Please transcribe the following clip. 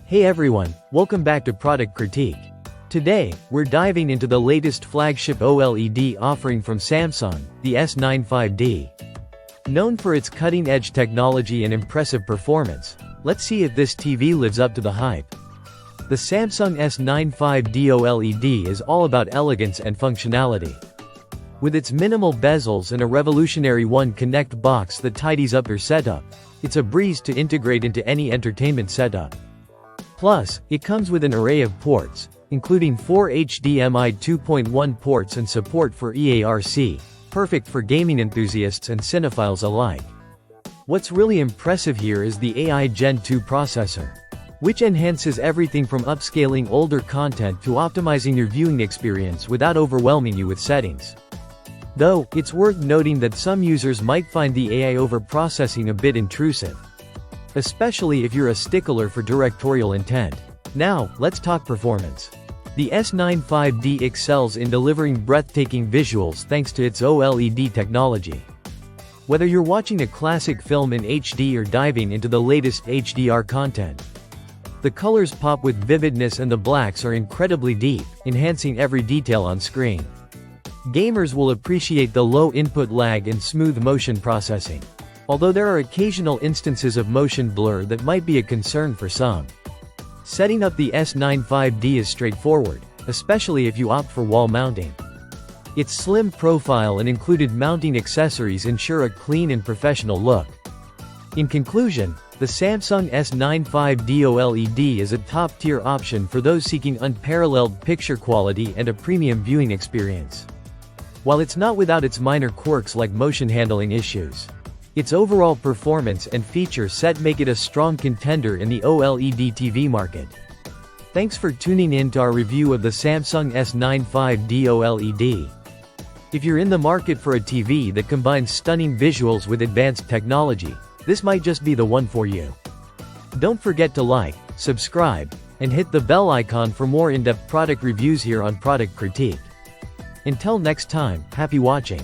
Hey everyone, welcome back to Product Critique. Today, we're diving into the latest flagship OLED offering from Samsung, the S95D. Known for its cutting-edge technology and impressive performance, let's see if this TV lives up to the hype. The Samsung S95D OLED is all about elegance and functionality. With its minimal bezels and a revolutionary One Connect box that tidies up your setup, it's a breeze to integrate into any entertainment setup. Plus, it comes with an array of ports, including 4 HDMI 2.1 ports and support for EARC, perfect for gaming enthusiasts and cinephiles alike. What's really impressive here is the AI Gen 2 processor, which enhances everything from upscaling older content to optimizing your viewing experience without overwhelming you with settings. Though, it's worth noting that some users might find the AI overprocessing a bit intrusive, especially if you're a stickler for directorial intent. Now, let's talk performance. The S95D excels in delivering breathtaking visuals thanks to its OLED technology. Whether you're watching a classic film in HD or diving into the latest HDR content, the colors pop with vividness and the blacks are incredibly deep, enhancing every detail on screen. Gamers will appreciate the low input lag and smooth motion processing, although there are occasional instances of motion blur that might be a concern for some. Setting up the S95D is straightforward, especially if you opt for wall mounting. Its slim profile and included mounting accessories ensure a clean and professional look. In conclusion, the Samsung S95D OLED is a top-tier option for those seeking unparalleled picture quality and a premium viewing experience. While it's not without its minor quirks like motion handling issues, its overall performance and feature set make it a strong contender in the OLED TV market. Thanks for tuning in to our review of the Samsung S95D OLED. If you're in the market for a TV that combines stunning visuals with advanced technology, this might just be the one for you. Don't forget to like, subscribe, and hit the bell icon for more in-depth product reviews here on Product Critique. Until next time, happy watching.